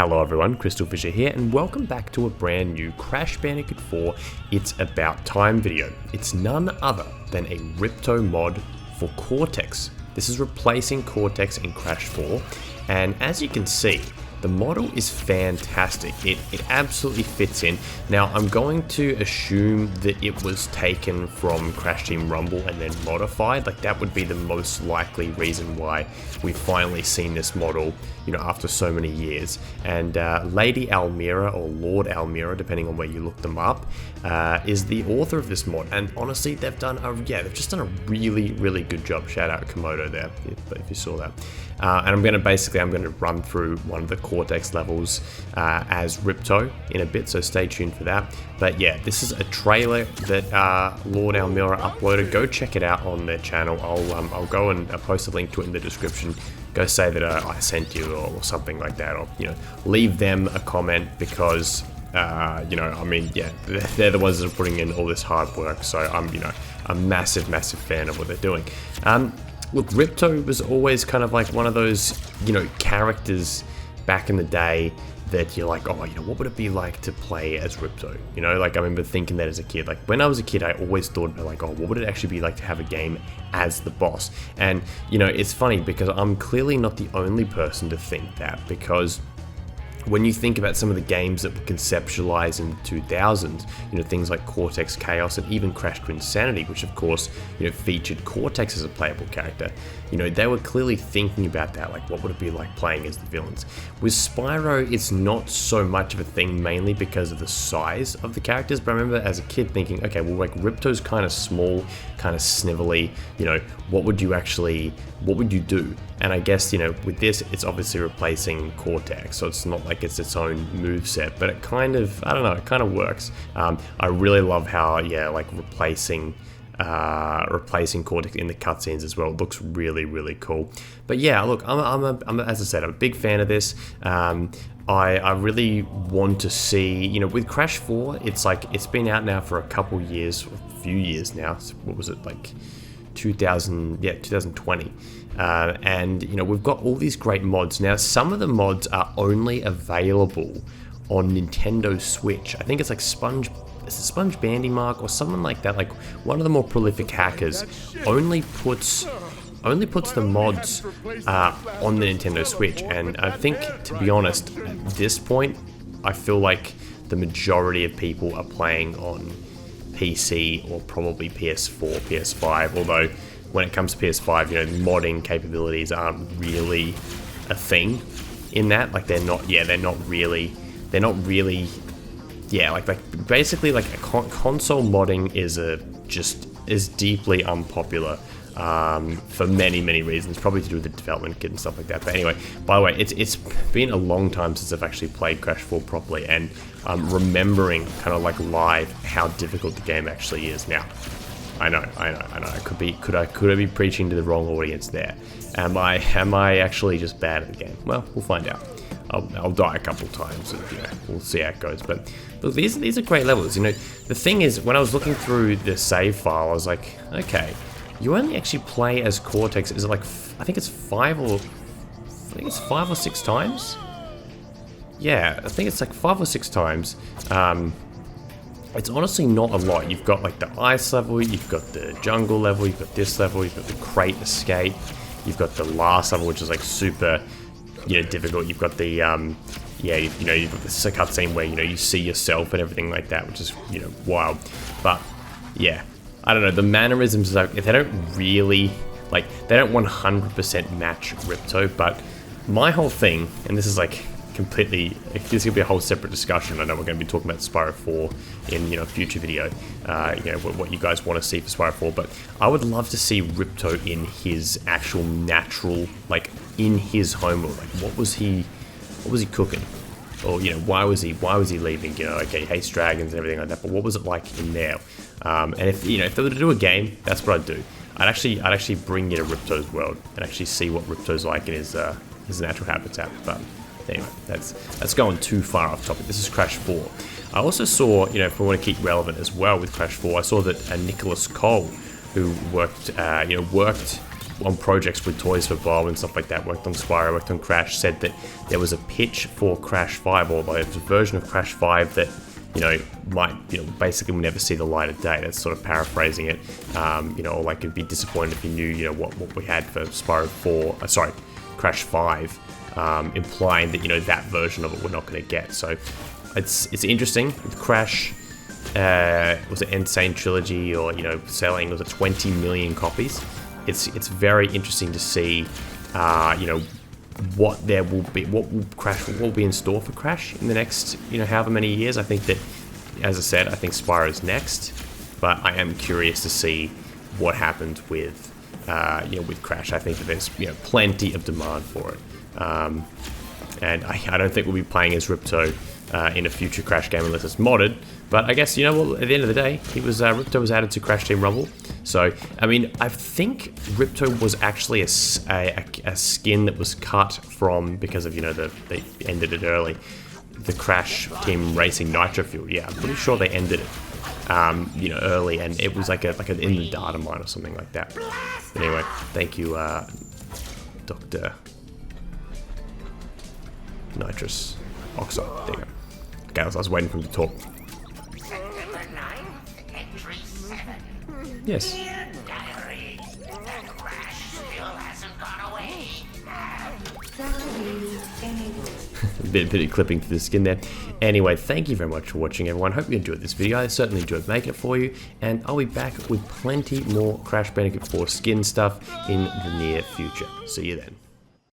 Hello everyone, Crystal Fisher here, and welcome back to a brand new Crash Bandicoot 4 It's About Time video. It's none other than a Ripto mod for Cortex. This is replacing Cortex in Crash 4, and as you can see, the model is fantastic. It absolutely fits in. Now, I'm going to assume that it was taken from Crash Team Rumble and then modified. Like, that would be the most likely reason why we've finally seen this model, you know, after so many years. And Lady Almira, or Lord Almira, depending on where you look them up, is the author of this mod. And honestly, they've just done a really good job. Shout out Komodo there, if you saw that. And I'm going to run through one of the Cortex levels as Ripto in a bit, so stay tuned for that. But yeah, this is a trailer that Lord Almira uploaded. Go check it out on their channel. I'll go and post a link to it in the description. Go say that I sent you or something like that, or leave them a comment because they're the ones that are putting in all this hard work. So I'm a massive fan of what they're doing. Look, Ripto was always kind of like one of those, characters back in the day that you're like, what would it be like to play as Ripto? Like, I remember thinking that as a kid. Like, when I was a kid, I always thought, like, what would it actually be like to have a game as the boss? And, it's funny because I'm clearly not the only person to think that, because when you think about some of the games that were conceptualized in the 2000s, things like Cortex Chaos and even Crash to Insanity, which of course, featured Cortex as a playable character, they were clearly thinking about that, like what would it be like playing as the villains. With Spyro, it's not so much of a thing, mainly because of the size of the characters, but I remember as a kid thinking, okay, well, like Ripto's kind of small, kind of snivelly, what would you do? And I guess, with this, it's obviously replacing Cortex, so it's not like it's its own moveset, but it kind of, I don't know, it kind of works. I really love how, replacing Cortex in the cutscenes as well. It looks really cool. But yeah, look, I'm as I said, I'm a big fan of this. I really want to see, with Crash 4, it's like, it's been out now for a few years now. So what was it, like 2020. And we've got all these great mods. Now, some of the mods are only available on Nintendo Switch. I think it's like Sponge Bandymark or someone like that. Like, one of the more prolific hackers only puts the mods on the Nintendo Switch. And I think, to be honest, at this point, I feel like the majority of people are playing on PC or probably PS4, PS5, although when it comes to PS5, modding capabilities aren't really a thing in that. Like, basically like a console modding is deeply unpopular for many reasons, probably to do with the development kit and stuff like that. But anyway, by the way, it's been a long time since I've actually played Crash 4 properly, and I'm remembering kind of like live how difficult the game actually is now. I know. Could I be preaching to the wrong audience there? Am I actually just bad at the game? Well, we'll find out. I'll die a couple times, and we'll see how it goes. But look, these are great levels. The thing is, when I was looking through the save file, I was like, okay, you only actually play as Cortex. Is it like, I think it's 5 or 6 times? Yeah, I think it's like 5 or 6 times. It's honestly not a lot. You've got like the ice level, you've got the jungle level, you've got this level, you've got the crate escape, you've got the last level, which is like super, difficult. You've got the, you've got the cutscene where, you see yourself and everything like that, which is, wild. But yeah, I don't know, the mannerisms, like, if they don't really, like, they don't 100% match Ripto, but my whole thing, and this is like, this is going to be a whole separate discussion. I know we're going to be talking about Spyro 4 in a future video, what you guys want to see for Spyro 4, but I would love to see Ripto in his actual natural, like, in his homeworld. Like, what was he cooking? Or, why was he leaving? Okay, he hates dragons and everything like that, but what was it like in there? And if they were to do a game, that's what I'd do. I'd actually bring you to Ripto's world and actually see what Ripto's like in his natural habitat. But anyway, that's going too far off topic. This is Crash 4. I also saw, if we want to keep relevant as well with Crash 4, I saw that Nicholas Cole, who worked on projects with Toys for Bob and stuff like that, worked on Spyro, worked on Crash, said that there was a pitch for Crash 5, or like a version of Crash 5 that, you know, might, you know, basically will never see the light of day. That's sort of paraphrasing it. You know, or like it'd be disappointed if you knew, you know, what we had for Spyro 4, Crash 5, implying that, you know, that version of it we're not going to get. So it's interesting with Crash. Was it Insane Trilogy, or, you know, selling, was it 20 million copies? It's very interesting to see, you know, what there will be, what will be in store for Crash in the next, you know, however many years. I think that, as I said, I think Spyro's next, but I am curious to see what happens with, you know, with Crash. I think that there's, you know, plenty of demand for it, and I don't think we'll be playing as Ripto in a future Crash game unless it's modded. But I guess, you know, well, at the end of the day, he was Ripto was added to Crash Team Rumble. So, I mean, I think Ripto was actually a skin that was cut from, because of, you know, they ended it early, the Crash Team Racing Nitro Fuel. Yeah, I'm pretty sure they ended it, you know, early, and it was like an in the data mine or something like that. But anyway, thank you, Dr. Nitrous Oxide. There you go. Okay, I was waiting for him to talk. Yes. Diary. That Crash still hasn't gone away. bit of clipping to the skin there. Anyway, thank you very much for watching, everyone. Hope you enjoyed this video. I certainly enjoyed making it for you, and I'll be back with plenty more Crash Bandicoot 4 skin stuff in the near future. See you then.